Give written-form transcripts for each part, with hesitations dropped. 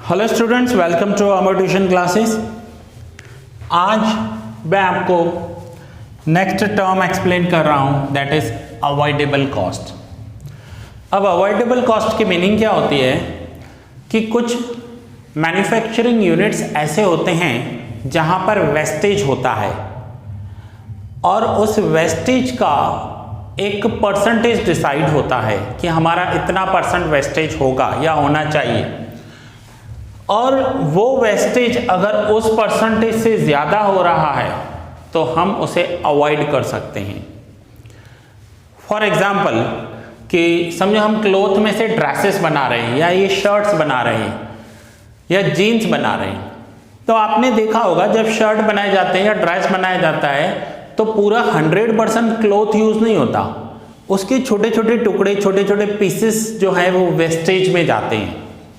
Hello students, welcome to our tuition classes. आज मैं आपको नेक्स्ट टर्म एक्सप्लेन कर रहा हूं, दैट इज अवॉइडेबल कॉस्ट। अब अवॉइडेबल कॉस्ट की मीनिंग क्या होती है कि कुछ मैन्युफैक्चरिंग यूनिट्स ऐसे होते हैं जहां पर वेस्टेज होता है और उस वेस्टेज का एक परसेंटेज डिसाइड होता है कि हमारा इतना परसेंट वेस्टेज होगा या होना चाहिए, और वो वेस्टेज अगर उस परसेंटेज से ज़्यादा हो रहा है तो हम उसे अवॉइड कर सकते हैं। फॉर एग्जाम्पल कि समझो हम क्लोथ में से ड्रेसेस बना रहे हैं या ये शर्ट्स बना रहे हैं या जीन्स बना रहे हैं, तो आपने देखा होगा जब शर्ट बनाए जाते हैं या ड्रेस बनाया जाता है तो पूरा 100% क्लोथ यूज़ नहीं होता, उसके छोटे छोटे टुकड़े, छोटे छोटे पीसेस जो है वो वेस्टेज में जाते हैं,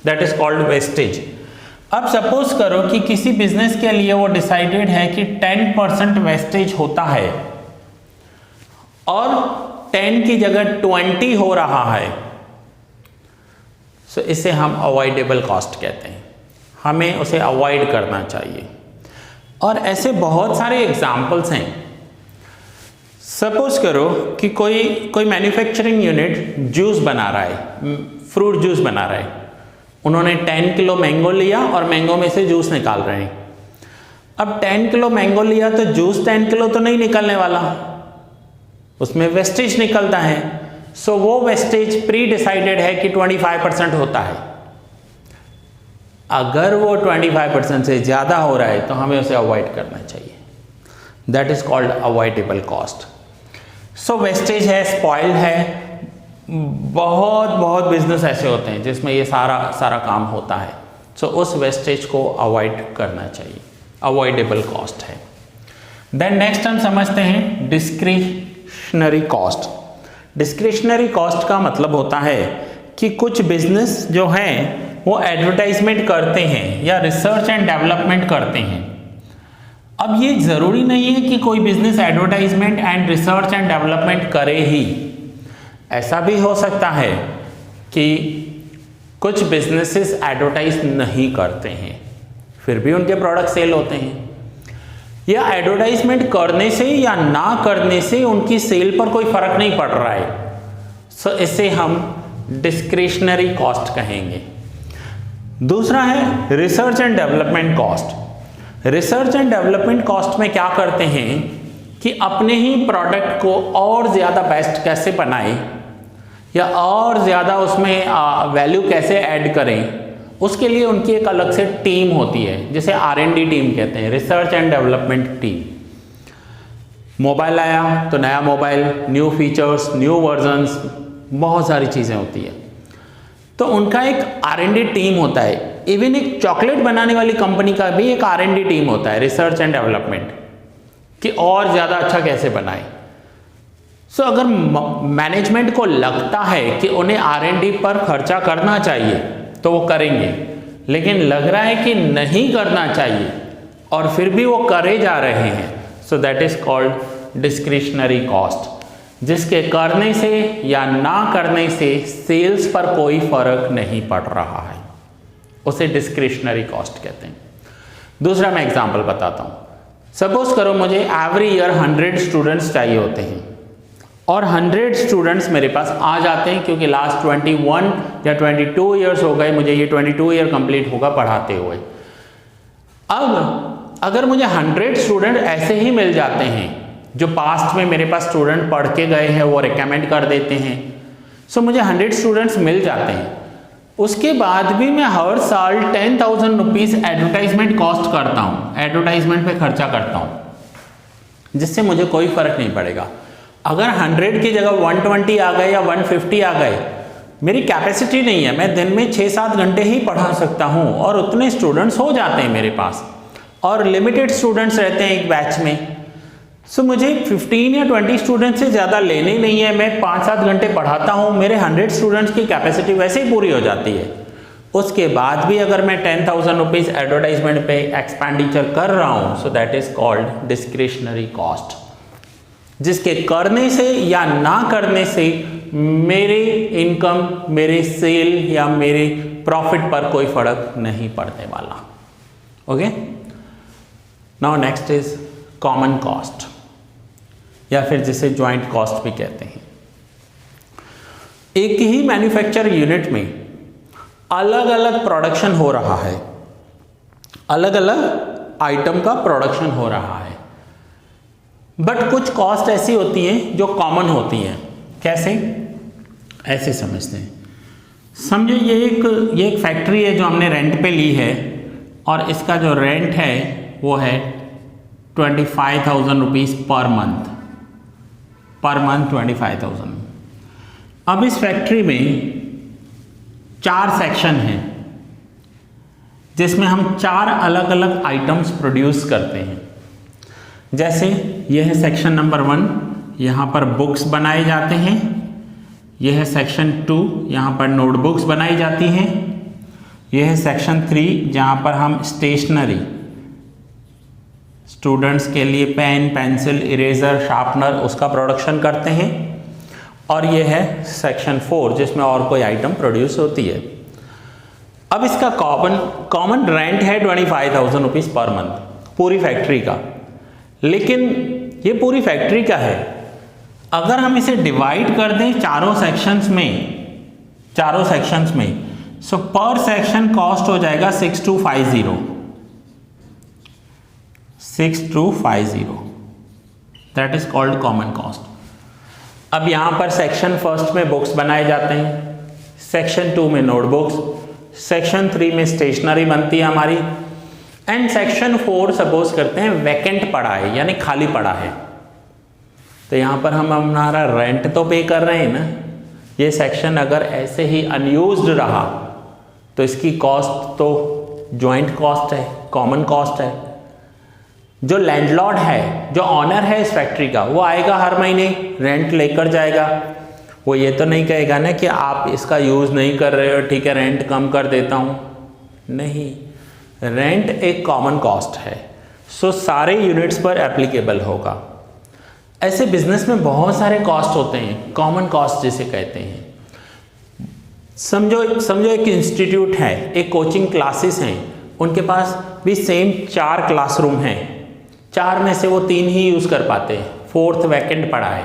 दैट इज कॉल्ड वेस्टेज। अब सपोज करो कि किसी बिजनेस के लिए वो डिसाइडेड है कि 10% वेस्टेज होता है और 10 की जगह 20 हो रहा है, सो इसे हम अवॉइडेबल कॉस्ट कहते हैं, हमें उसे अवॉइड करना चाहिए। और ऐसे बहुत सारे एग्जाम्पल्स हैं। सपोज करो कि कोई मैन्युफैक्चरिंग यूनिट जूस बना रहा है, फ्रूट जूस बना रहा है, उन्होंने 10 किलो मैंगो लिया और मैंगो में से जूस निकाल रहे हैं। अब 10 किलो मैंगो लिया तो जूस 10 किलो तो नहीं निकलने वाला, उसमें वेस्टेज निकलता है। सो वो वेस्टेज प्री डिसाइडेड है कि 25% होता है। अगर वो 25% से ज़्यादा हो रहा है तो हमें उसे अवॉइड करना चाहिए, that is called avoidable cost. So wastage है, स्पॉइल है, बहुत बिजनेस ऐसे होते हैं जिसमें ये सारा काम होता है। सो उस वेस्टेज को अवॉइड करना चाहिए, अवॉइडेबल कॉस्ट है। देन नेक्स्ट हम समझते हैं डिस्क्रिशनरी कॉस्ट। डिस्क्रिशनरी कॉस्ट का मतलब होता है कि कुछ बिजनेस जो हैं वो एडवर्टाइजमेंट करते हैं या रिसर्च एंड डेवलपमेंट करते हैं। अब ये ज़रूरी नहीं है कि कोई business advertisement and research and development करे ही, ऐसा भी हो सकता है कि कुछ बिजनेसेस एडवर्टाइज नहीं करते हैं फिर भी उनके प्रोडक्ट सेल होते हैं, या एडवर्टाइजमेंट करने से या ना करने से उनकी सेल पर कोई फर्क नहीं पड़ रहा है। सो इसे हम डिस्क्रिशनरी कॉस्ट कहेंगे। दूसरा है research and development cost. Research and development cost में क्या करते हैं कि अपने ही प्रोडक्ट को और ज़्यादा बेस्ट कैसे बनाए या और ज़्यादा उसमें वैल्यू कैसे ऐड करें, उसके लिए उनकी एक अलग से टीम होती है जिसे R&D टीम कहते हैं, research and development team. Mobile आया तो नया mobile, new features, new versions, बहुत सारी चीज़ें होती है, तो उनका एक R&D टीम होता है। इवन एक चॉकलेट बनाने वाली कंपनी का भी एक R&D टीम होता है, रिसर्च एंड डेवलपमेंट, कि और ज़्यादा अच्छा कैसे बनाए। सो अगर मैनेजमेंट को लगता है कि उन्हें R&D पर खर्चा करना चाहिए तो वो करेंगे, लेकिन लग रहा है कि नहीं करना चाहिए और फिर भी वो करे जा रहे हैं, सो that is called discretionary cost. जिसके करने से या ना करने से सेल्स पर कोई फर्क नहीं पड़ रहा है, उसे डिस्क्रिशनरी कॉस्ट कहते हैं। दूसरा मैं एग्जाम्पल बताता हूँ। सपोज करो मुझे एवरी ईयर 100 स्टूडेंट्स चाहिए होते हैं और 100 स्टूडेंट्स मेरे पास आ जाते हैं क्योंकि लास्ट 21 या 22 ईयर्स हो गए, मुझे ये 22 ईयर कंप्लीट होगा पढ़ाते हुए। अब अगर मुझे 100 स्टूडेंट ऐसे ही मिल जाते हैं जो पास्ट में मेरे पास स्टूडेंट पढ़ के गए हैं, वो रिकमेंड कर देते हैं, सो मुझे 100 स्टूडेंट्स मिल जाते हैं, उसके बाद भी मैं हर साल 10,000 रुपीज़ एडवर्टाइजमेंट कॉस्ट करता हूँ, एडवर्टाइजमेंट पे खर्चा करता हूँ, जिससे मुझे कोई फर्क नहीं पड़ेगा। अगर 100 की जगह 120 आ गए या 150 आ गए, मेरी कैपेसिटी नहीं है, मैं दिन में 6-7 घंटे ही पढ़ा सकता हूँ और उतने स्टूडेंट्स हो जाते हैं मेरे पास, और लिमिटेड स्टूडेंट्स रहते हैं एक बैच में। सो मुझे 15 या 20 स्टूडेंट्स से ज़्यादा लेने नहीं है, मैं 5-7 घंटे पढ़ाता हूँ, मेरे 100 स्टूडेंट्स की कैपेसिटी वैसे ही पूरी हो जाती है। उसके बाद भी अगर मैं 10,000 रुपीज़ एडवर्टाइजमेंट पे एक्सपेंडिचर कर रहा हूँ, सो that is called discretionary cost. जिसके करने से या ना करने से मेरे इनकम, मेरे सेल या मेरे प्रॉफिट पर कोई फर्क नहीं पड़ने वाला। Okay, now next is common cost, या फिर जिसे ज्वाइंट कॉस्ट भी कहते हैं। एक ही मैन्युफैक्चर यूनिट में अलग अलग प्रोडक्शन हो रहा है, अलग अलग आइटम का प्रोडक्शन हो रहा है, बट कुछ कॉस्ट ऐसी होती हैं जो कॉमन होती हैं। कैसे? ऐसे समझते हैं। समझो ये एक फैक्ट्री है जो हमने रेंट पे ली है, और इसका जो रेंट है वो है 25,000 रुपीज़ पर मंथ। 25,000। अब इस फैक्ट्री में 4 सेक्शन हैं जिसमें हम 4 अलग अलग आइटम्स प्रोड्यूस करते हैं। जैसे यह है सेक्शन नंबर 1, यहाँ पर बुक्स बनाए जाते हैं। यह है सेक्शन 2, यहाँ पर नोटबुक्स बनाई जाती हैं। यह है सेक्शन 3, जहाँ पर हम स्टेशनरी, स्टूडेंट्स के लिए पेन, पेंसिल, इरेजर, शार्पनर, उसका प्रोडक्शन करते हैं। और यह है सेक्शन 4, जिसमें और कोई आइटम प्रोड्यूस होती है। अब इसका कॉमन रेंट है 25,000 रुपीज़ पर मंथ पूरी फैक्ट्री का। लेकिन ये पूरी फैक्ट्री का है, अगर हम इसे डिवाइड कर दें चारों सेक्शंस में, सो पर सेक्शन कॉस्ट हो जाएगा 6250। That is called common cost. अब यहां पर सेक्शन 1 में बुक्स बनाए जाते हैं, सेक्शन 2 में नोटबुक्स, सेक्शन 3 में स्टेशनरी बनती है हमारी, एंड सेक्शन 4 सपोज करते हैं वैकेंट पड़ा है, यानी खाली पड़ा है। तो यहाँ पर हम हमारा रेंट तो पे कर रहे हैं ना। ये सेक्शन अगर ऐसे ही अनयूज्ड रहा तो इसकी कॉस्ट तो जॉइंट कॉस्ट है, कॉमन कॉस्ट है। जो लैंडलॉर्ड है, जो ऑनर है इस फैक्ट्री का, वो आएगा हर महीने, रेंट लेकर जाएगा। वो ये तो नहीं कहेगा ना कि आप इसका यूज़ नहीं कर रहे हो, ठीक है रेंट कम कर देता हूँ। नहीं, रेंट एक कॉमन कॉस्ट है, सो सारे यूनिट्स पर एप्लीकेबल होगा। ऐसे बिजनेस में बहुत सारे कॉस्ट होते हैं, कॉमन कॉस्ट जिसे कहते हैं। समझो एक इंस्टीट्यूट है, एक कोचिंग क्लासेस हैं, उनके पास भी सेम 4 क्लासरूम हैं, 4 में से वो 3 ही यूज़ कर पाते हैं, 4th वैकेंट पड़ा है,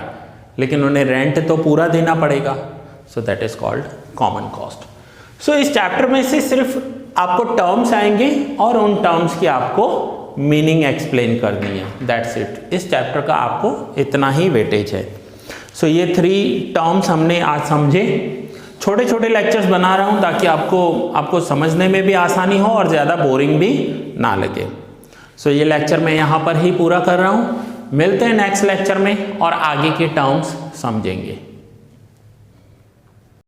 लेकिन उन्हें रेंट तो पूरा देना पड़ेगा। So that is called common cost. So इस चैप्टर में से सिर्फ आपको टर्म्स आएंगे और उन टर्म्स की आपको मीनिंग एक्सप्लेन करनी है, दैट्स इट। इस चैप्टर का आपको इतना ही वेटेज है। सो ये 3 टर्म्स हमने आज समझे। छोटे छोटे लेक्चर्स बना रहा हूँ ताकि आपको समझने में भी आसानी हो और ज़्यादा बोरिंग भी ना लगे। सो ये लेक्चर मैं यहाँ पर ही पूरा कर रहा हूँ। मिलते हैं नेक्स्ट लेक्चर में और आगे के टर्म्स समझेंगे।